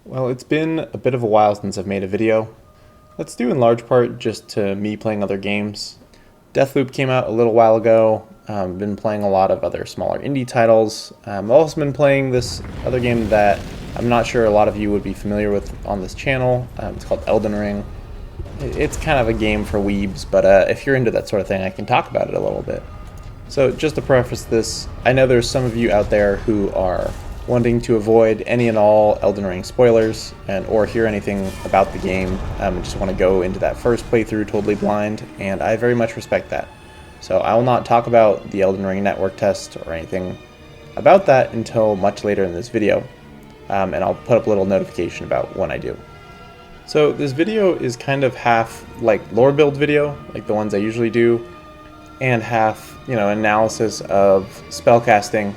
Well, it's been a bit of a while since I've made a video. That's due in large part just to me playing other games. Deathloop came out a little while ago. Been playing a lot of other smaller indie titles. I've also been playing this other game that I'm not sure a lot of you would be familiar with on this channel. It's called Elden Ring. It's kind of a game for weebs, but if you're into that sort of thing, I can talk about it a little bit. So just to preface this, I know there's some of you out there who are wanting to avoid any and all Elden Ring spoilers or hear anything about the game and just want to go into that first playthrough totally blind, and I very much respect that. So I will not talk about the Elden Ring network test or anything about that until much later in this video, and I'll put up a little notification about when I do. So this video is kind of half like lore build video, like the ones I usually do, and half, analysis of spellcasting.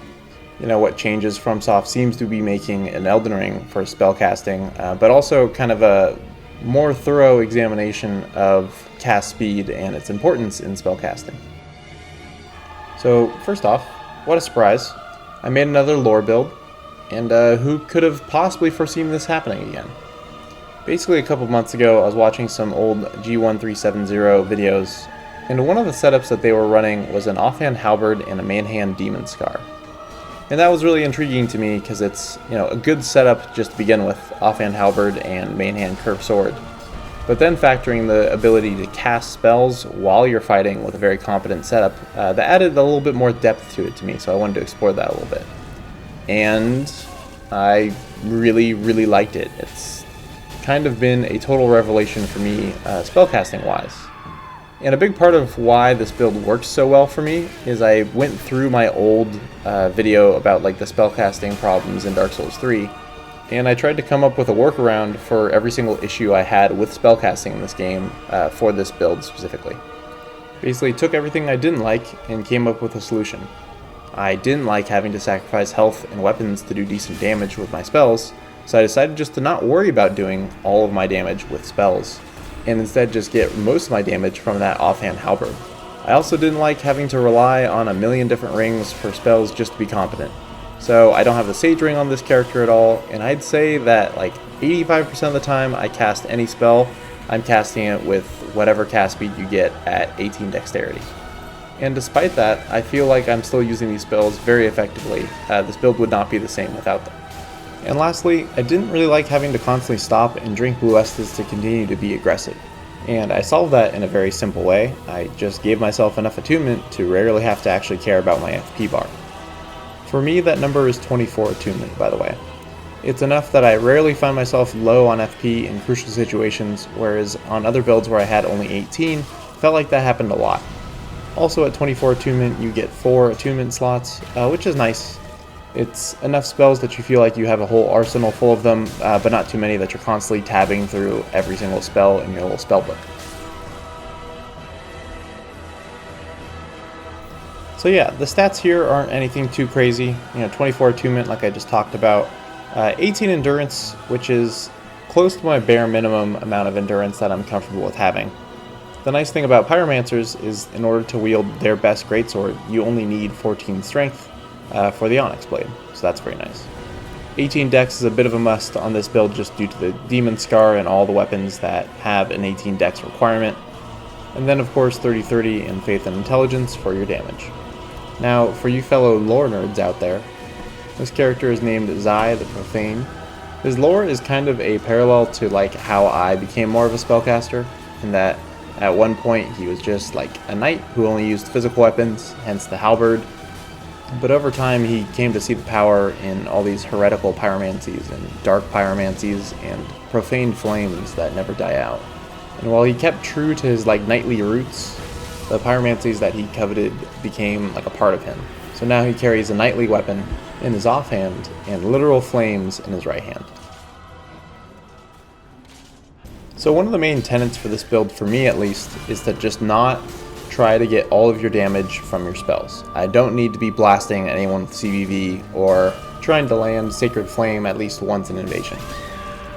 What changes Fromsoft seems to be making in Elden Ring for spellcasting, but also kind of a more thorough examination of cast speed and its importance in spellcasting. So first off, what a surprise. I made another lore build, and who could have possibly foreseen this happening again? Basically a couple months ago I was watching some old G1370 videos, and one of the setups that they were running was an offhand halberd and a main-hand demon scar. And that was really intriguing to me because it's, a good setup just to begin with, offhand halberd and main-hand curved sword. But then factoring the ability to cast spells while you're fighting with a very competent setup, that added a little bit more depth to it to me, so I wanted to explore that a little bit. And I really, really liked it. It's kind of been a total revelation for me, spellcasting-wise. And a big part of why this build works so well for me is I went through my old video about the spellcasting problems in Dark Souls 3, and I tried to come up with a workaround for every single issue I had with spellcasting in this game for this build specifically. Basically took everything I didn't like and came up with a solution. I didn't like having to sacrifice health and weapons to do decent damage with my spells, so I decided just to not worry about doing all of my damage with spells, and instead just get most of my damage from that offhand halberd. I also didn't like having to rely on a million different rings for spells just to be competent. So I don't have the Sage Ring on this character at all, and I'd say that 85% of the time I cast any spell, I'm casting it with whatever cast speed you get at 18 dexterity. And despite that, I feel like I'm still using these spells very effectively. This build would not be the same without them. And lastly, I didn't really like having to constantly stop and drink Blue Estus to continue to be aggressive. And I solved that in a very simple way. I just gave myself enough attunement to rarely have to actually care about my FP bar. For me, that number is 24 attunement, by the way. It's enough that I rarely find myself low on FP in crucial situations, whereas on other builds where I had only 18, felt like that happened a lot. Also at 24 attunement, you get 4 attunement slots, which is nice. It's enough spells that you feel like you have a whole arsenal full of them, but not too many that you're constantly tabbing through every single spell in your little spell book. So yeah, the stats here aren't anything too crazy. 24 attunement like I just talked about. 18 endurance, which is close to my bare minimum amount of endurance that I'm comfortable with having. The nice thing about pyromancers is in order to wield their best greatsword, you only need 14 strength. For the Onyx Blade, so that's very nice. 18 dex is a bit of a must on this build just due to the Demon Scar and all the weapons that have an 18 dex requirement. And then of course 30-30 in Faith and Intelligence for your damage. Now for you fellow lore nerds out there, this character is named Zai the Profane. His lore is kind of a parallel to how I became more of a spellcaster, in that at one point he was just a knight who only used physical weapons, hence the halberd. But over time he came to see the power in all these heretical pyromancies and dark pyromancies and profane flames that never die out. And while he kept true to his knightly roots, the pyromancies that he coveted became a part of him. So now he carries a knightly weapon in his offhand and literal flames in his right hand. So one of the main tenets for this build, for me at least, is to just not try to get all of your damage from your spells. I don't need to be blasting anyone with CVV or trying to land Sacred Flame at least once in Invasion.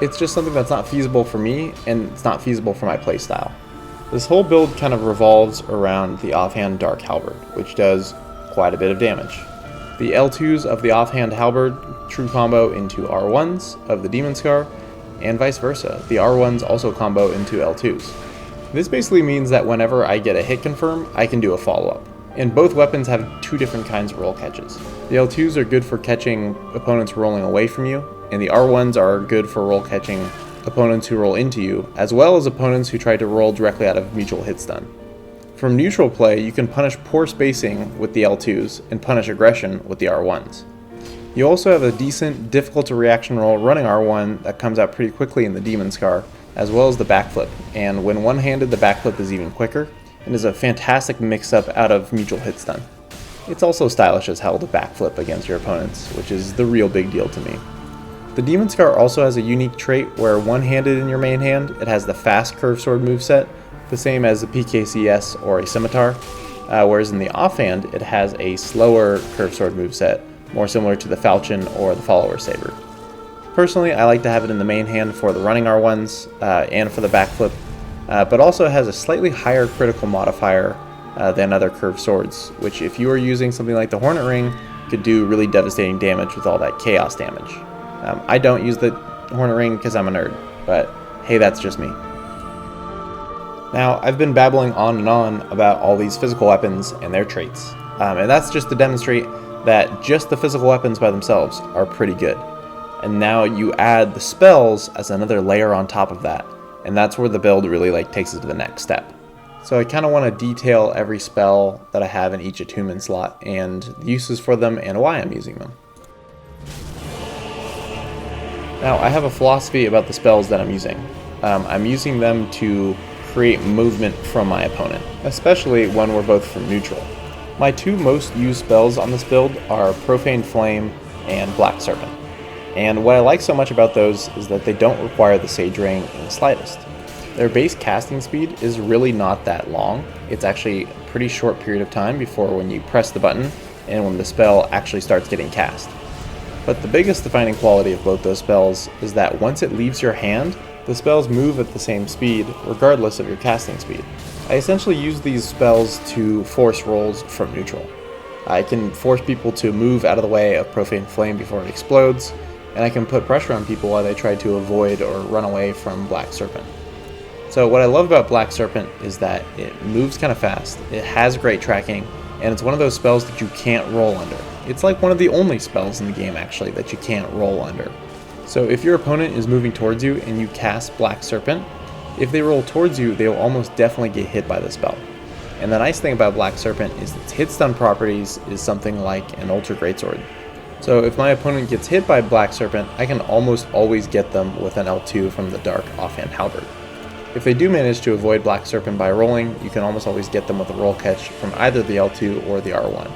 It's just something that's not feasible for me, and it's not feasible for my playstyle. This whole build kind of revolves around the offhand Dark Halberd, which does quite a bit of damage. The L2s of the offhand halberd true combo into R1s of the Demon Scar, and vice versa. The R1s also combo into L2s. This basically means that whenever I get a hit confirm, I can do a follow-up. And both weapons have two different kinds of roll catches. The L2s are good for catching opponents rolling away from you, and the R1s are good for roll catching opponents who roll into you, as well as opponents who try to roll directly out of mutual hit stun. From neutral play, you can punish poor spacing with the L2s and punish aggression with the R1s. You also have a decent, difficult to reaction roll running R1 that comes out pretty quickly in the Demon Scar, as well as the backflip, and when one-handed the backflip is even quicker, and is a fantastic mix-up out of mutual hit stun. It's also stylish as hell to backflip against your opponents, which is the real big deal to me. The Demon Scar also has a unique trait where one-handed in your main hand, it has the fast curve sword moveset, the same as the PKCS or a scimitar, whereas in the offhand it has a slower curve sword moveset, more similar to the falchion or the follower saber. Personally, I like to have it in the main hand for the running R1s and for the backflip, but also has a slightly higher critical modifier than other curved swords, which if you are using something like the Hornet Ring, could do really devastating damage with all that chaos damage. I don't use the Hornet Ring because I'm a nerd, but hey, that's just me. Now, I've been babbling on and on about all these physical weapons and their traits, and that's just to demonstrate that just the physical weapons by themselves are pretty good. And now you add the spells as another layer on top of that, and that's where the build really takes it to the next step. So I kind of want to detail every spell that I have in each attunement slot and the uses for them and why I'm using them. Now, I have a philosophy about the spells that I'm using. I'm using them to create movement from my opponent, especially when we're both from neutral. My two most used spells on this build are Profane Flame and Black Serpent. And what I like so much about those is that they don't require the Sage Ring in the slightest. Their base casting speed is really not that long. It's actually a pretty short period of time before when you press the button and when the spell actually starts getting cast. But the biggest defining quality of both those spells is that once it leaves your hand, the spells move at the same speed regardless of your casting speed. I essentially use these spells to force rolls from neutral. I can force people to move out of the way of Profane Flame before it explodes, and I can put pressure on people while they try to avoid or run away from Black Serpent. So what I love about Black Serpent is that it moves kind of fast, it has great tracking, and it's one of those spells that you can't roll under. It's like one of the only spells in the game actually that you can't roll under. So if your opponent is moving towards you and you cast Black Serpent, if they roll towards you, they will almost definitely get hit by the spell. And the nice thing about Black Serpent is its hit stun properties is something like an Ultra Greatsword. So if my opponent gets hit by Black Serpent, I can almost always get them with an L2 from the Dark Offhand Halberd. If they do manage to avoid Black Serpent by rolling, you can almost always get them with a roll catch from either the L2 or the R1.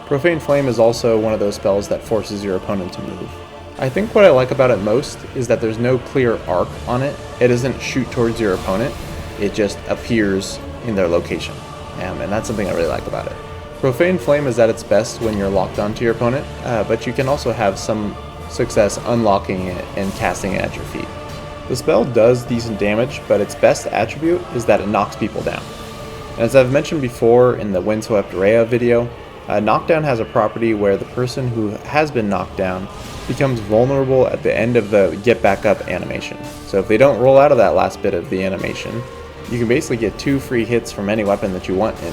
Profane Flame is also one of those spells that forces your opponent to move. I think what I like about it most is that there's no clear arc on it. It doesn't shoot towards your opponent, it just appears in their location. And that's something I really like about it. Profane Flame is at its best when you're locked onto your opponent, but you can also have some success unlocking it and casting it at your feet. The spell does decent damage, but its best attribute is that it knocks people down. And as I've mentioned before in the Windswept Rhea video, knockdown has a property where the person who has been knocked down becomes vulnerable at the end of the get back up animation. So if they don't roll out of that last bit of the animation, you can basically get 2 free hits from any weapon that you want in.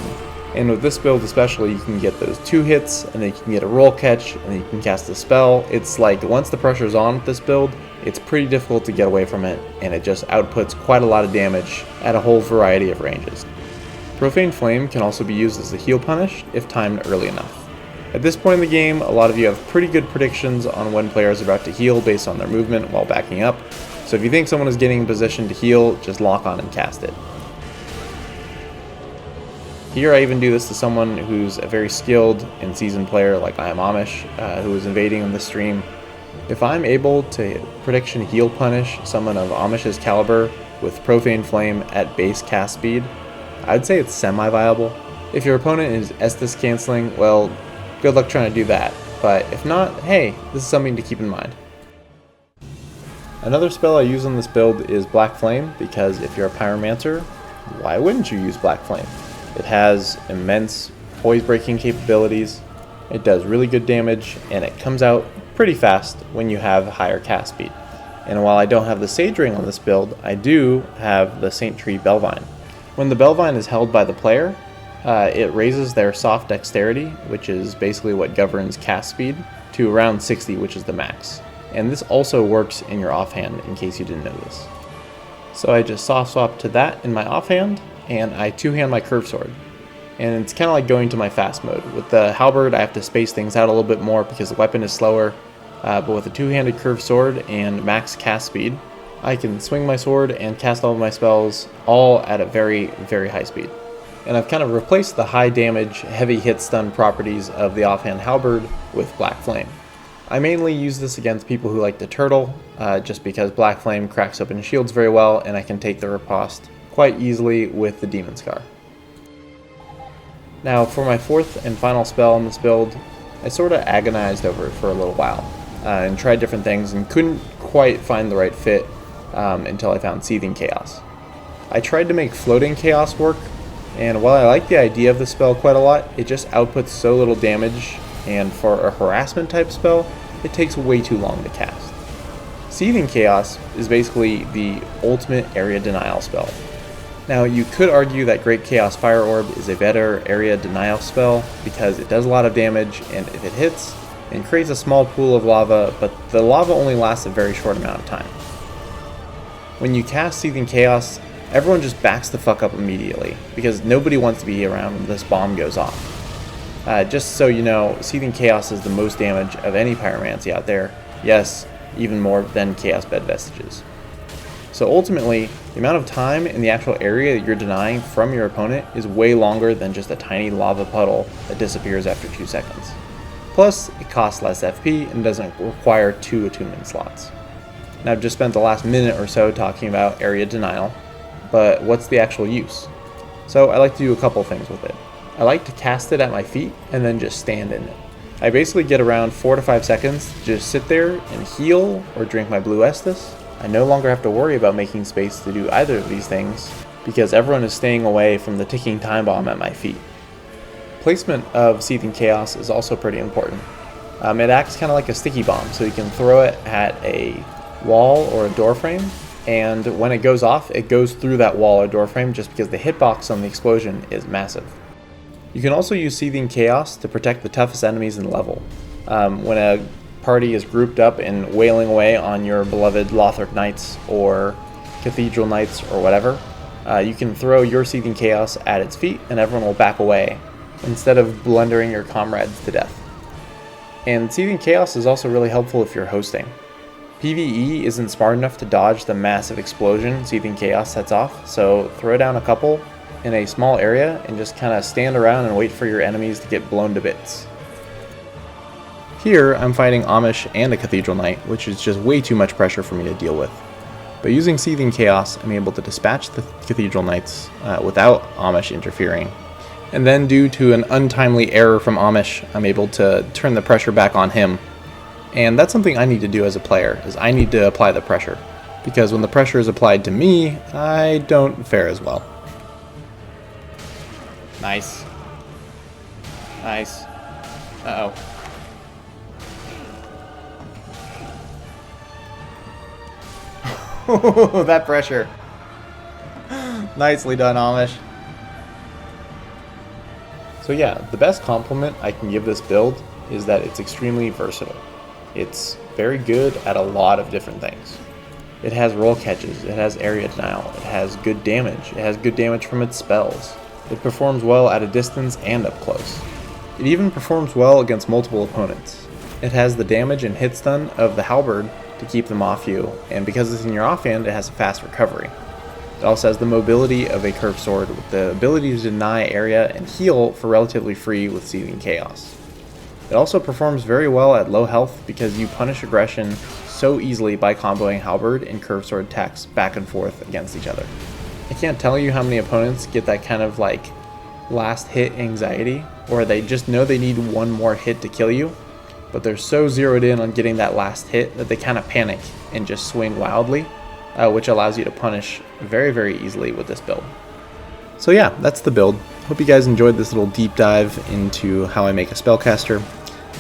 And with this build especially, you can get those 2 hits, and then you can get a roll catch, and then you can cast a spell. It's like, once the pressure's on with this build, it's pretty difficult to get away from it, and it just outputs quite a lot of damage at a whole variety of ranges. Profane Flame can also be used as a heal punish if timed early enough. At this point in the game, a lot of you have pretty good predictions on when players are about to heal based on their movement while backing up, so if you think someone is getting in position to heal, just lock on and cast it. Here I even do this to someone who's a very skilled and seasoned player like I am Amish, who is invading on the stream. If I'm able to prediction heal punish someone of Amish's caliber with Profane Flame at base cast speed, I'd say it's semi-viable. If your opponent is Estus canceling, well, good luck trying to do that, but if not, hey, this is something to keep in mind. Another spell I use on this build is Black Flame, because if you're a Pyromancer, why wouldn't you use Black Flame? It has immense poise breaking capabilities, it does really good damage, and it comes out pretty fast when you have higher cast speed. And while I don't have the Sage Ring on this build, I do have the Saint Tree Bellvine. When the Bellvine is held by the player, it raises their soft dexterity, which is basically what governs cast speed, to around 60, which is the max. And this also works in your offhand, in case you didn't know this. So I just soft swap to that in my offhand, and I two-hand my curved sword. And it's kind of like going to my fast mode. With the halberd, I have to space things out a little bit more because the weapon is slower. But with a two-handed curved sword and max cast speed, I can swing my sword and cast all of my spells all at a very, very high speed. And I've kind of replaced the high damage, heavy hit stun properties of the offhand halberd with Black Flame. I mainly use this against people who like to turtle, just because Black Flame cracks open shields very well and I can take the riposte quite easily with the Demon Scar. Now for my fourth and final spell in this build, I sort of agonized over it for a little while. And tried different things and couldn't quite find the right fit until I found Seething Chaos. I tried to make Floating Chaos work, and while I like the idea of the spell quite a lot, it just outputs so little damage, and for a harassment type spell, it takes way too long to cast. Seething Chaos is basically the ultimate area denial spell. Now you could argue that Great Chaos Fire Orb is a better area denial spell because it does a lot of damage, and if it hits, and creates a small pool of lava, but the lava only lasts a very short amount of time. When you cast Seething Chaos, everyone just backs the fuck up immediately, because nobody wants to be around when this bomb goes off. Just so you know, Seething Chaos is the most damage of any pyromancy out there, yes, even more than Chaos Bed Vestiges. So ultimately, the amount of time in the actual area that you're denying from your opponent is way longer than just a tiny lava puddle that disappears after 2 seconds. Plus, it costs less FP and doesn't require 2 attunement slots. Now I've just spent the last minute or so talking about area denial, but what's the actual use? So I like to do a couple things with it. I like to cast it at my feet and then just stand in it. I basically get around 4 to 5 seconds to just sit there and heal or drink my blue Estus. I no longer have to worry about making space to do either of these things because everyone is staying away from the ticking time bomb at my feet. Placement of Seething Chaos is also pretty important. It acts kind of like a sticky bomb, so you can throw it at a wall or a door frame, and when it goes off, it goes through that wall or door frame just because the hitbox on the explosion is massive. You can also use Seething Chaos to protect the toughest enemies in the level. When a party is grouped up and wailing away on your beloved Lothric Knights or Cathedral Knights or whatever, you can throw your Seething Chaos at its feet and everyone will back away, instead of blundering your comrades to death. And Seething Chaos is also really helpful if you're hosting. PvE isn't smart enough to dodge the massive explosion Seething Chaos sets off, so throw down a couple in a small area and just kind of stand around and wait for your enemies to get blown to bits. Here I'm fighting Amish and a Cathedral Knight, which is just way too much pressure for me to deal with. But using Seething Chaos, I'm able to dispatch the Cathedral Knights without Amish interfering. And then due to an untimely error from Amish, I'm able to turn the pressure back on him. And that's something I need to do as a player, is I need to apply the pressure. Because when the pressure is applied to me, I don't fare as well. Nice. Nice. Uh-oh. That pressure. Nicely done, Amish. So yeah, the best compliment I can give this build is that it's extremely versatile. It's very good at a lot of different things. It has roll catches, it has area denial, it has good damage from its spells. It performs well at a distance and up close. It even performs well against multiple opponents. It has the damage and hit stun of the halberd to keep them off you, and because it's in your offhand, it has a fast recovery. It also has the mobility of a curved sword with the ability to deny area and heal for relatively free with Seething Chaos. It also performs very well at low health because you punish aggression so easily by comboing halberd and curved sword attacks back and forth against each other. I can't tell you how many opponents get that kind of like last hit anxiety, or they just know they need one more hit to kill you, but they're so zeroed in on getting that last hit that they kind of panic and just swing wildly, which allows you to punish very, very easily with this build. So yeah, that's the build. Hope you guys enjoyed this little deep dive into how I make a spellcaster,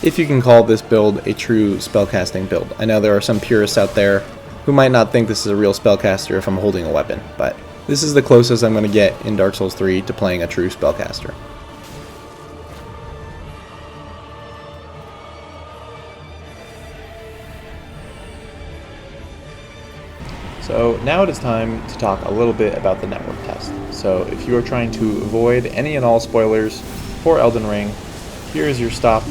if you can call this build a true spellcasting build. I know there are some purists out there who might not think this is a real spellcaster if I'm holding a weapon, but this is the closest I'm going to get in Dark Souls 3 to playing a true spellcaster. So now it is time to talk a little bit about the network test. So if you are trying to avoid any and all spoilers for Elden Ring, here is your stop.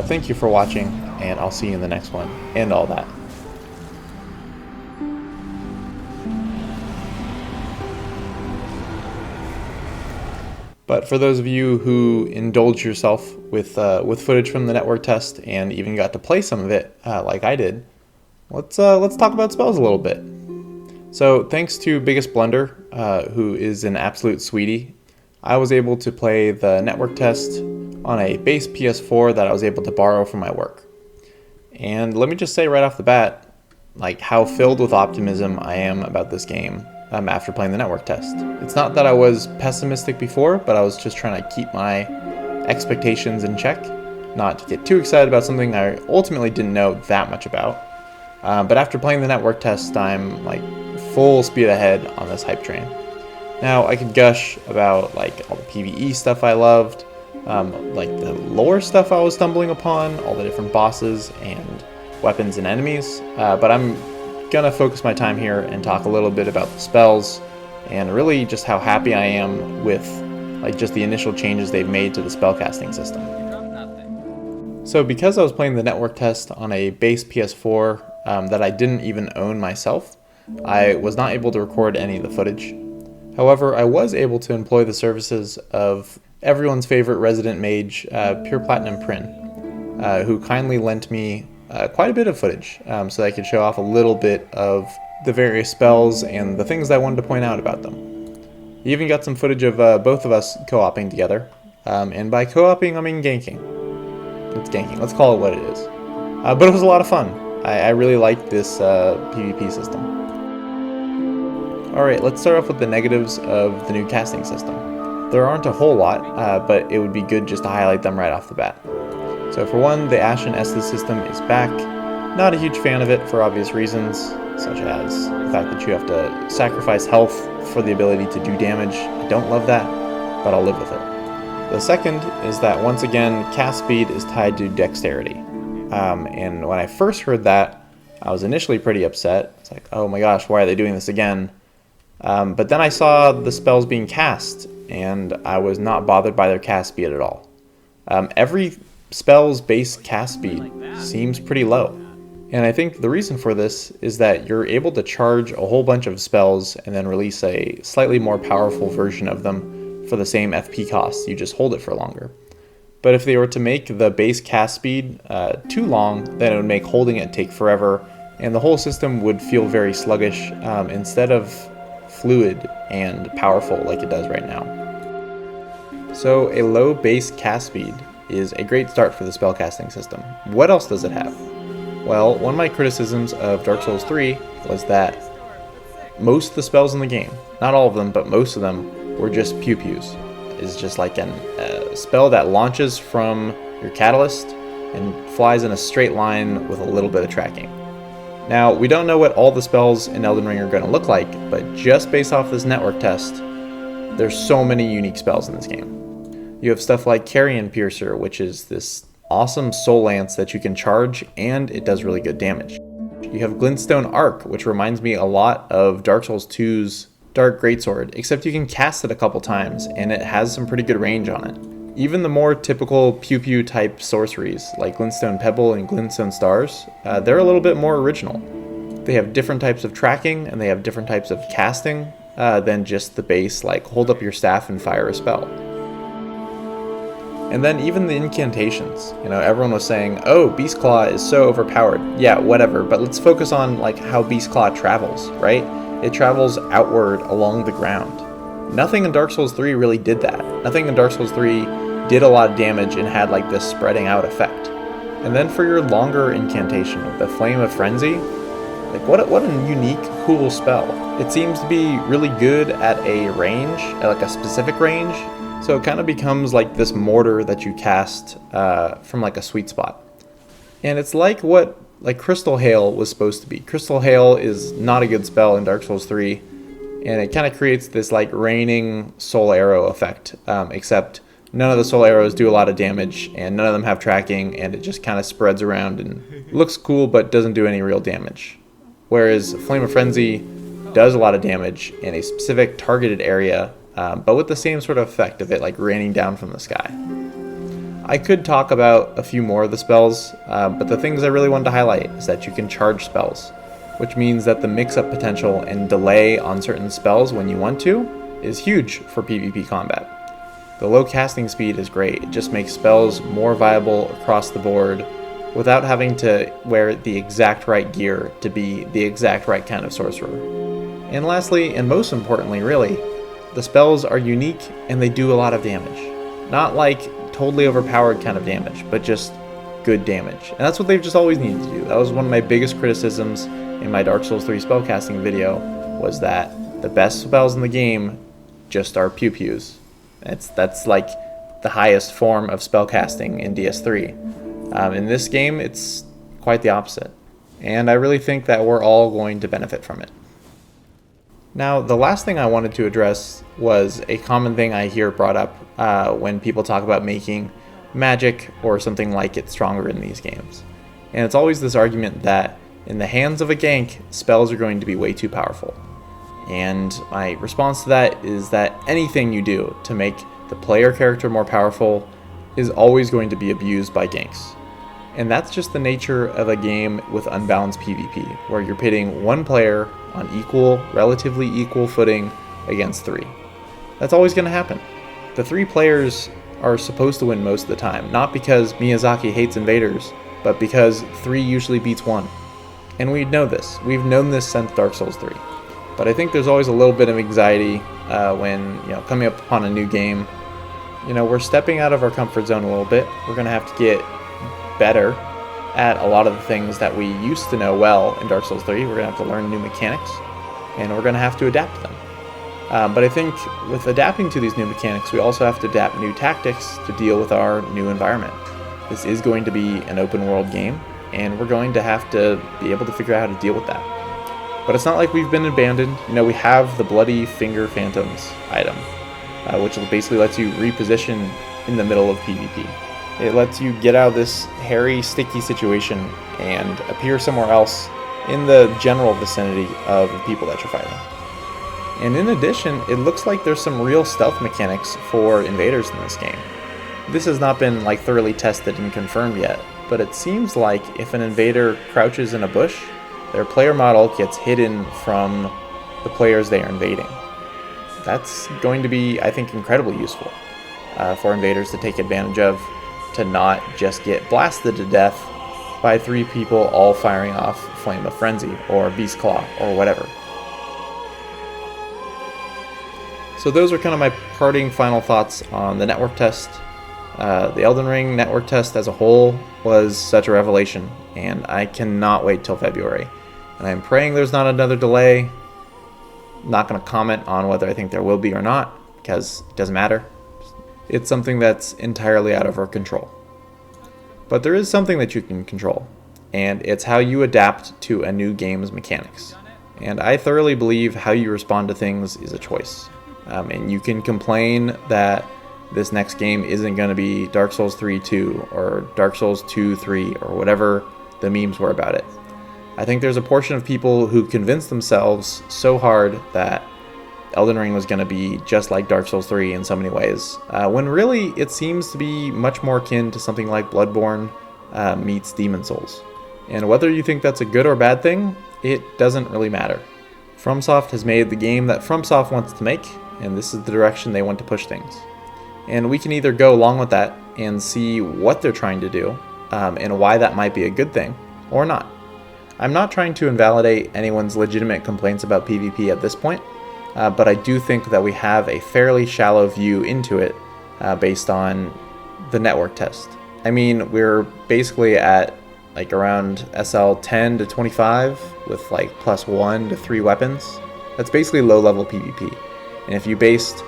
Thank you for watching, and I'll see you in the next one, and all that. But for those of you who indulge yourself with footage from the network test and even got to play some of it, like I did, let's talk about spells a little bit. So thanks to Biggest Blunder, who is an absolute sweetie, I was able to play the network test on a base PS4 that I was able to borrow from my work. And let me just say right off the bat, like how filled with optimism I am about this game after playing the network test. It's not that I was pessimistic before, but I was just trying to keep my expectations in check, not to get too excited about something I ultimately didn't know that much about. But after playing the network test, I'm like full speed ahead on this hype train. Now I could gush about like all the PvE stuff I loved, like the lore stuff I was stumbling upon, all the different bosses and weapons and enemies, but I'm gonna focus my time here and talk a little bit about the spells and really just how happy I am with like just the initial changes they've made to the spellcasting system. So because I was playing the network test on a base PS4 that I didn't even own myself, I was not able to record any of the footage. However, I was able to employ the services of everyone's favorite resident mage, Pure Platinum Prin, who kindly lent me quite a bit of footage so that I could show off a little bit of the various spells and the things I wanted to point out about them. He even got some footage of both of us co-oping together, and by co-oping I mean ganking. It's ganking, let's call it what it is. But it was a lot of fun. I really liked this PvP system. Alright, let's start off with the negatives of the new casting system. There aren't a whole lot, but it would be good just to highlight them right off the bat. So for one, the Ashen Estus system is back. Not a huge fan of it for obvious reasons, such as the fact that you have to sacrifice health for the ability to do damage. I don't love that, but I'll live with it. The second is that once again, cast speed is tied to dexterity. And when I first heard that, I was initially pretty upset. It's like, oh my gosh, why are they doing this again? But then I saw the spells being cast, and I was not bothered by their cast speed at all. Every spell's base cast speed seems pretty low. And I think the reason for this is that you're able to charge a whole bunch of spells and then release a slightly more powerful version of them for the same FP cost. You just hold it for longer. But if they were to make the base cast speed too long, then it would make holding it take forever, and the whole system would feel very sluggish instead of fluid and powerful like it does right now. So a low base cast speed is a great start for the spellcasting system. What else does it have? Well, one of my criticisms of Dark Souls 3 was that most of the spells in the game, not all of them, but most of them, were just pew-pews. It's just like a spell that launches from your catalyst and flies in a straight line with a little bit of tracking. Now, we don't know what all the spells in Elden Ring are going to look like, but just based off this network test, there's so many unique spells in this game. You have stuff like Carrion Piercer, which is this awesome soul lance that you can charge, and it does really good damage. You have Glintstone Arc, which reminds me a lot of Dark Souls 2's Dark Greatsword, except you can cast it a couple times, and it has some pretty good range on it. Even the more typical pew-pew type sorceries, like Glintstone Pebble and Glintstone Stars, they're a little bit more original. They have different types of tracking, and they have different types of casting than just the base, like hold up your staff and fire a spell. And then even the incantations. You know, everyone was saying, oh, Beast Claw is so overpowered. Yeah, whatever, but let's focus on like how Beast Claw travels, right? It travels outward along the ground. Nothing in Dark Souls 3 really did that. Nothing in Dark Souls 3 did a lot of damage and had like this spreading out effect. And then for your longer incantation, the Flame of Frenzy, like what a unique, cool spell. It seems to be really good at a range, at like a specific range, so it kind of becomes like this mortar that you cast from like a sweet spot. And it's like what like Crystal Hail was supposed to be. Crystal Hail is not a good spell in Dark Souls 3, and it kind of creates this like raining soul arrow effect, except none of the soul arrows do a lot of damage, and none of them have tracking, and it just kind of spreads around and looks cool but doesn't do any real damage. Whereas Flame of Frenzy does a lot of damage in a specific targeted area, but with the same sort of effect of it like raining down from the sky. I could talk about a few more of the spells, but the things I really wanted to highlight is that you can charge spells, which means that the mix-up potential and delay on certain spells when you want to is huge for PvP combat. The low casting speed is great. It just makes spells more viable across the board without having to wear the exact right gear to be the exact right kind of sorcerer. And lastly, and most importantly really, the spells are unique and they do a lot of damage. Not like totally overpowered kind of damage, but just good damage. And that's what they've just always needed to do. That was one of my biggest criticisms in my Dark Souls 3 spellcasting video, was that the best spells in the game just are pew-pews. That's like the highest form of spellcasting in DS3. In this game, it's quite the opposite. And I really think that we're all going to benefit from it. Now, the last thing I wanted to address was a common thing I hear brought up when people talk about making magic or something like it stronger in these games. And it's always this argument that in the hands of a gank, spells are going to be way too powerful. And my response to that is that anything you do to make the player character more powerful is always going to be abused by ganks. And that's just the nature of a game with unbalanced PvP, where you're pitting one player on relatively equal footing against three. That's always going to happen. The three players are supposed to win most of the time, not because Miyazaki hates invaders, but because three usually beats one. And we know this. We've known this since Dark Souls 3. But I think there's always a little bit of anxiety when coming up upon a new game. We're stepping out of our comfort zone a little bit. We're going to have to get better at a lot of the things that we used to know well in Dark Souls 3. We're going to have to learn new mechanics, and we're going to have to adapt them. But I think with adapting to these new mechanics, we also have to adapt new tactics to deal with our new environment. This is going to be an open world game, and we're going to have to be able to figure out how to deal with that. But it's not like we've been abandoned. We have the Bloody Finger Phantoms item, which basically lets you reposition in the middle of PvP. It lets you get out of this hairy, sticky situation and appear somewhere else in the general vicinity of the people that you're fighting. And in addition, it looks like there's some real stealth mechanics for invaders in this game. This has not been thoroughly tested and confirmed yet, but it seems like if an invader crouches in a bush, their player model gets hidden from the players they are invading. That's going to be, I think, incredibly useful for invaders to take advantage of, to not just get blasted to death by three people all firing off Flame of Frenzy or Beast Claw or whatever. So those are kind of my parting final thoughts on the network test. The Elden Ring network test as a whole was such a revelation, and I cannot wait till February. And I'm praying there's not another delay. I'm not going to comment on whether I think there will be or not, because it doesn't matter. It's something that's entirely out of our control. But there is something that you can control, and it's how you adapt to a new game's mechanics. And I thoroughly believe how you respond to things is a choice. And you can complain that this next game isn't going to be Dark Souls 3 2 or Dark Souls 2 3 or whatever the memes were about it. I think there's a portion of people who convinced themselves so hard that Elden Ring was going to be just like Dark Souls 3 in so many ways, when really it seems to be much more akin to something like Bloodborne meets Demon Souls. And whether you think that's a good or bad thing, it doesn't really matter. Fromsoft has made the game that Fromsoft wants to make, and this is the direction they want to push things. And we can either go along with that and see what they're trying to do, and why that might be a good thing, or not. I'm not trying to invalidate anyone's legitimate complaints about PvP at this point, but I do think that we have a fairly shallow view into it based on the network test. I mean, we're basically at around SL 10 to 25 with +1 to 3 weapons. That's basically low level PvP. And if you based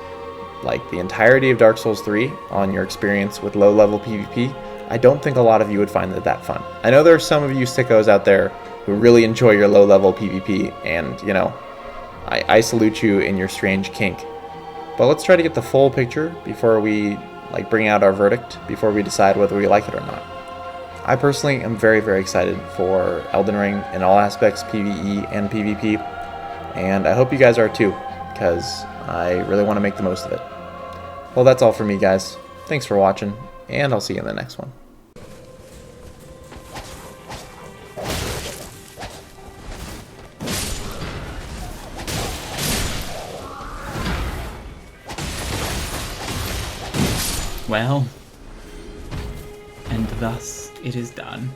the entirety of Dark Souls 3 on your experience with low level PvP, I don't think a lot of you would find it that fun. I know there are some of you sickos out there who really enjoy your low-level PvP, and, you know, I salute you in your strange kink. But let's try to get the full picture before we bring out our verdict, before we decide whether we like it or not. I personally am very, very excited for Elden Ring in all aspects, PvE and PvP, and I hope you guys are too, because I really want to make the most of it. Well, that's all for me, guys. Thanks for watching, and I'll see you in the next one. Well, and thus it is done.